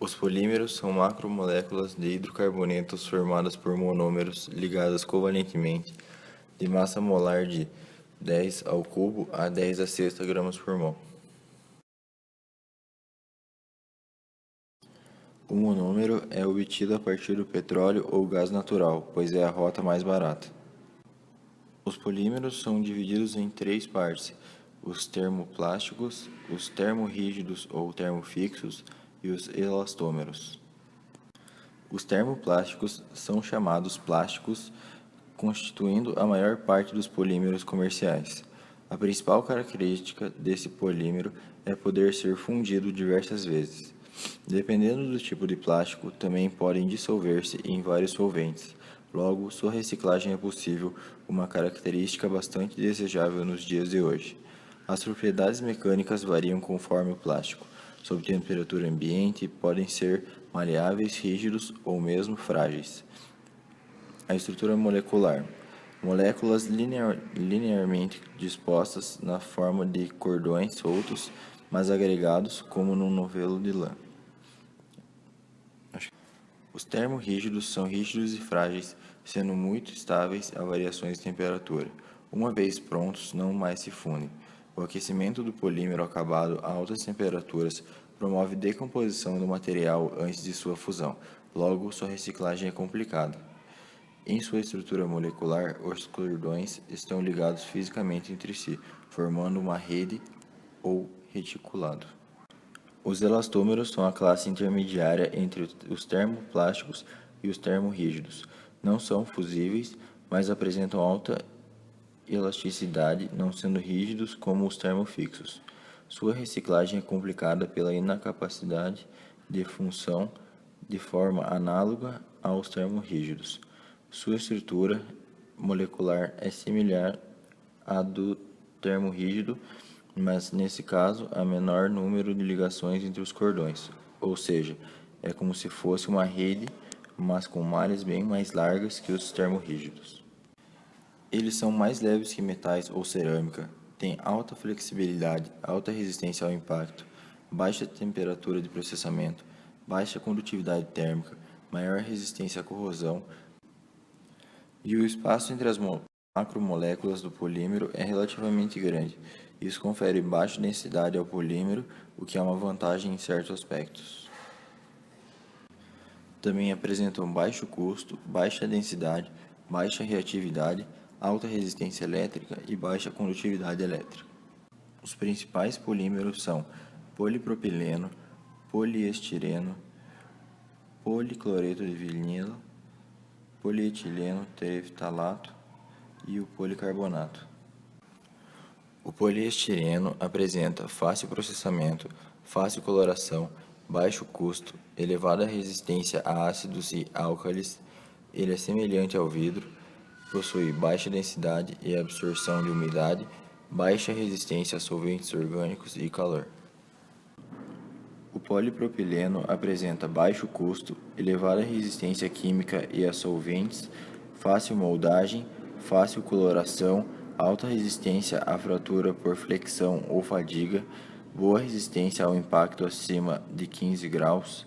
Os polímeros são macromoléculas de hidrocarbonetos formadas por monômeros ligadas covalentemente, de massa molar de 10 ao cubo a 10 a sexta gramas por mol. O monômero é obtido a partir do petróleo ou gás natural, pois é a rota mais barata. Os polímeros são divididos em três partes: os termoplásticos, os termorrígidos ou termofixos e os elastômeros. Os termoplásticos são chamados plásticos, constituindo a maior parte dos polímeros comerciais. A principal característica desse polímero é poder ser fundido diversas vezes. Dependendo do tipo de plástico, também podem dissolver-se em vários solventes. Logo, sua reciclagem é possível, uma característica bastante desejável nos dias de hoje. As propriedades mecânicas variam conforme o plástico. Sob temperatura ambiente, podem ser maleáveis, rígidos ou mesmo frágeis. A estrutura molecular. Moléculas linearmente dispostas na forma de cordões soltos, mas agregados, como num novelo de lã. Os termorrígidos são rígidos e frágeis, sendo muito estáveis a variações de temperatura. Uma vez prontos, não mais se fundem. O aquecimento do polímero acabado a altas temperaturas promove decomposição do material antes de sua fusão, logo sua reciclagem é complicada. Em sua estrutura molecular, os cordões estão ligados fisicamente entre si, formando uma rede ou reticulado. Os elastômeros são a classe intermediária entre os termoplásticos e os termorrígidos. Não são fusíveis, mas apresentam alta elasticidade, não sendo rígidos como os termofixos. Sua reciclagem é complicada pela incapacidade de função de forma análoga aos termorrígidos. Sua estrutura molecular é similar à do termorrígido, mas nesse caso há menor número de ligações entre os cordões, ou seja, é como se fosse uma rede, mas com malhas bem mais largas que os termorrígidos. Eles são mais leves que metais ou cerâmica, têm alta flexibilidade, alta resistência ao impacto, baixa temperatura de processamento, baixa condutividade térmica, maior resistência à corrosão, e o espaço entre as macromoléculas do polímero é relativamente grande. Isso confere baixa densidade ao polímero, o que é uma vantagem em certos aspectos. Também apresentam baixo custo, baixa densidade, baixa reatividade, alta resistência elétrica e baixa condutividade elétrica. Os principais polímeros são polipropileno, poliestireno, policloreto de vinilo, polietileno tereftalato e o policarbonato. O poliestireno apresenta fácil processamento, fácil coloração, baixo custo, elevada resistência a ácidos e álcalis. Ele é semelhante ao vidro, possui baixa densidade e absorção de umidade, baixa resistência a solventes orgânicos e calor. O polipropileno apresenta baixo custo, elevada resistência química e a solventes, fácil moldagem, fácil coloração, alta resistência à fratura por flexão ou fadiga, boa resistência ao impacto acima de 15 graus,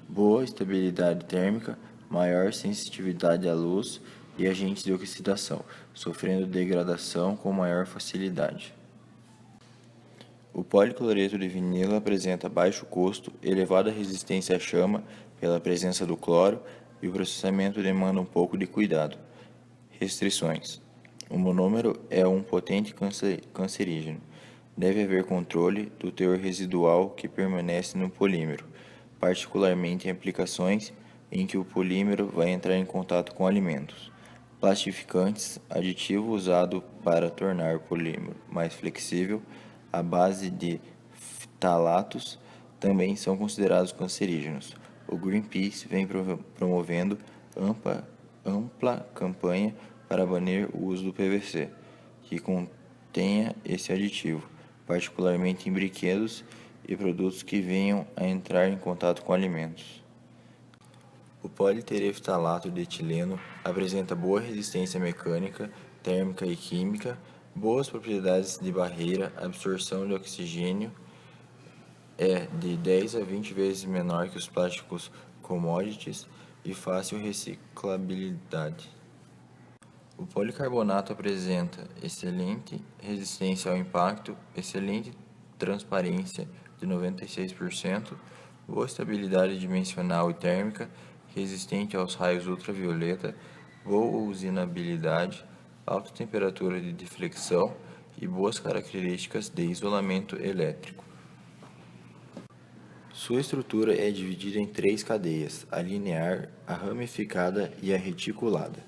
boa estabilidade térmica, maior sensitividade à luz e agentes de oxidação, sofrendo degradação com maior facilidade. O policloreto de vinilo apresenta baixo custo, elevada resistência à chama pela presença do cloro e o processamento demanda um pouco de cuidado. Restrições: o monômero é um potente cancerígeno. Deve haver controle do teor residual que permanece no polímero, particularmente em aplicações em que o polímero vai entrar em contato com alimentos. Plastificantes, aditivo usado para tornar o polímero mais flexível, à base de ftalatos, também são considerados cancerígenos. O Greenpeace vem promovendo ampla campanha para banir o uso do PVC, que contenha esse aditivo, particularmente em brinquedos e produtos que venham a entrar em contato com alimentos. O politereftalato de etileno apresenta boa resistência mecânica, térmica e química, boas propriedades de barreira, absorção de oxigênio é de 10 a 20 vezes menor que os plásticos commodities e fácil reciclabilidade. O policarbonato apresenta excelente resistência ao impacto, excelente transparência de 96%, boa estabilidade dimensional e térmica, resistente aos raios ultravioleta, boa usinabilidade, alta temperatura de deflexão e boas características de isolamento elétrico. Sua estrutura é dividida em 3 cadeias: a linear, a ramificada e a reticulada.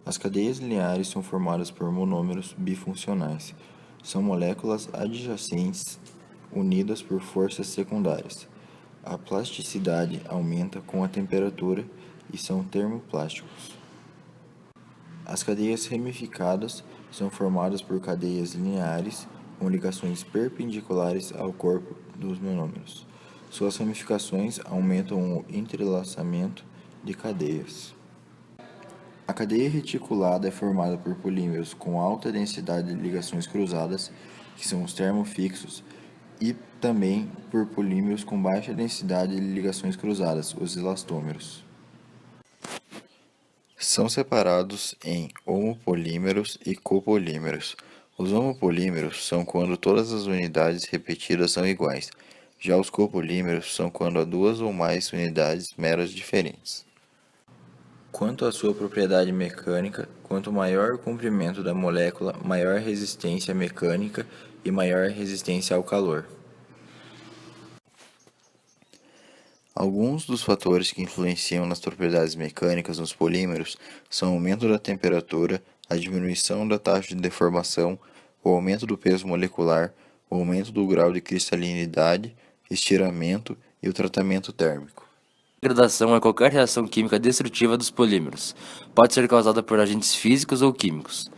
As cadeias lineares são formadas por monômeros bifuncionais. São moléculas adjacentes unidas por forças secundárias. A plasticidade aumenta com a temperatura e são termoplásticos. As cadeias ramificadas são formadas por cadeias lineares com ligações perpendiculares ao corpo dos monômeros. Suas ramificações aumentam o entrelaçamento de cadeias. A cadeia reticulada é formada por polímeros com alta densidade de ligações cruzadas, que são os termofixos, e também por polímeros com baixa densidade de ligações cruzadas, os elastômeros. São separados em homopolímeros e copolímeros. Os homopolímeros são quando todas as unidades repetidas são iguais. Já os copolímeros são quando há duas ou mais unidades meras diferentes. Quanto à sua propriedade mecânica, quanto maior o comprimento da molécula, maior resistência mecânica e maior resistência ao calor. Alguns dos fatores que influenciam nas propriedades mecânicas nos polímeros são o aumento da temperatura, a diminuição da taxa de deformação, o aumento do peso molecular, o aumento do grau de cristalinidade, estiramento e o tratamento térmico. Degradação é qualquer reação química destrutiva dos polímeros. Pode ser causada por agentes físicos ou químicos.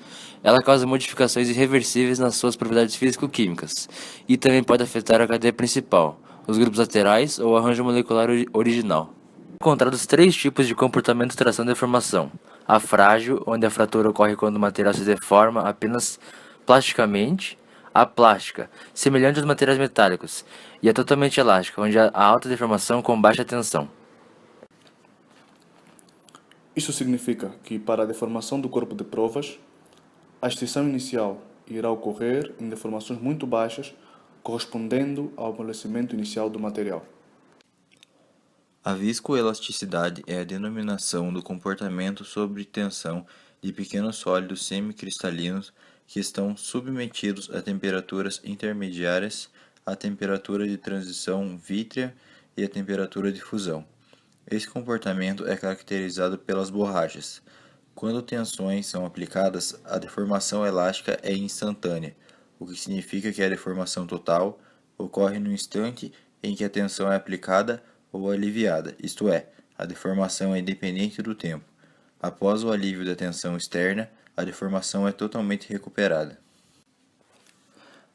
Ela causa modificações irreversíveis nas suas propriedades físico-químicas e também pode afetar a cadeia principal, os grupos laterais ou o arranjo molecular original. Encontrados 3 tipos de comportamento de tração e deformação. A frágil, onde a fratura ocorre quando o material se deforma apenas plasticamente. A plástica, semelhante aos materiais metálicos. E a totalmente elástica, onde há alta deformação com baixa tensão. Isso significa que, para a deformação do corpo de provas, a extinção inicial irá ocorrer em deformações muito baixas, correspondendo ao amolecimento inicial do material. A viscoelasticidade é a denominação do comportamento sob tensão de pequenos sólidos semicristalinos que estão submetidos a temperaturas intermediárias, a temperatura de transição vítrea e a temperatura de fusão. Esse comportamento é caracterizado pelas borrachas. Quando tensões são aplicadas, a deformação elástica é instantânea, o que significa que a deformação total ocorre no instante em que a tensão é aplicada ou aliviada, isto é, a deformação é independente do tempo. Após o alívio da tensão externa, a deformação é totalmente recuperada.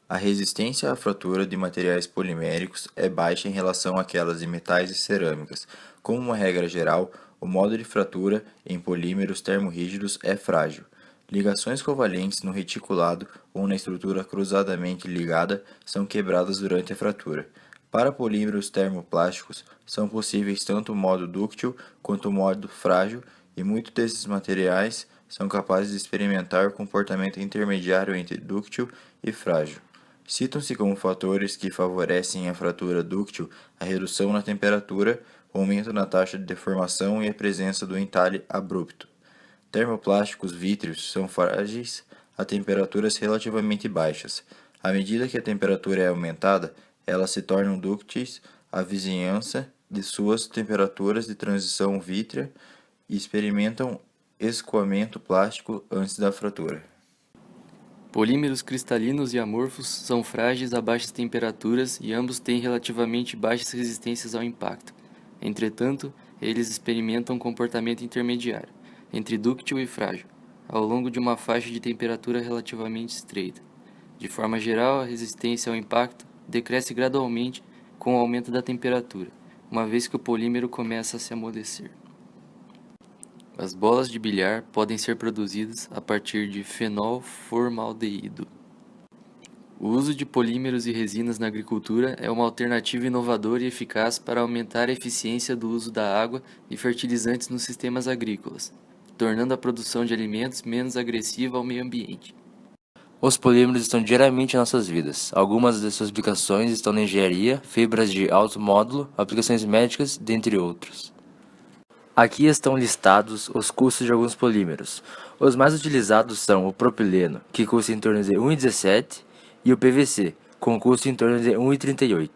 A resistência à fratura de materiais poliméricos é baixa em relação àquelas de metais e cerâmicas. Como uma regra geral, o modo de fratura em polímeros termorrígidos é frágil. Ligações covalentes no reticulado ou na estrutura cruzadamente ligada são quebradas durante a fratura. Para polímeros termoplásticos, são possíveis tanto o modo dúctil quanto o modo frágil, e muitos desses materiais são capazes de experimentar o comportamento intermediário entre dúctil e frágil. Citam-se como fatores que favorecem a fratura dúctil a redução na temperatura, o aumento na taxa de deformação e a presença do entalhe abrupto. Termoplásticos vítreos são frágeis a temperaturas relativamente baixas. À medida que a temperatura é aumentada, elas se tornam dúcteis à vizinhança de suas temperaturas de transição vítrea e experimentam escoamento plástico antes da fratura. Polímeros cristalinos e amorfos são frágeis a baixas temperaturas e ambos têm relativamente baixas resistências ao impacto. Entretanto, eles experimentam um comportamento intermediário, entre dúctil e frágil, ao longo de uma faixa de temperatura relativamente estreita. De forma geral, a resistência ao impacto decresce gradualmente com o aumento da temperatura, uma vez que o polímero começa a se amolecer. As bolas de bilhar podem ser produzidas a partir de fenolformaldeído. O uso de polímeros e resinas na agricultura é uma alternativa inovadora e eficaz para aumentar a eficiência do uso da água e fertilizantes nos sistemas agrícolas, tornando a produção de alimentos menos agressiva ao meio ambiente. Os polímeros estão diariamente em nossas vidas. Algumas de suas aplicações estão na engenharia, fibras de alto módulo, aplicações médicas, dentre outros. Aqui estão listados os custos de alguns polímeros. Os mais utilizados são o propileno, que custa em torno de 1,17, e o PVC, com custo em torno de 1,38.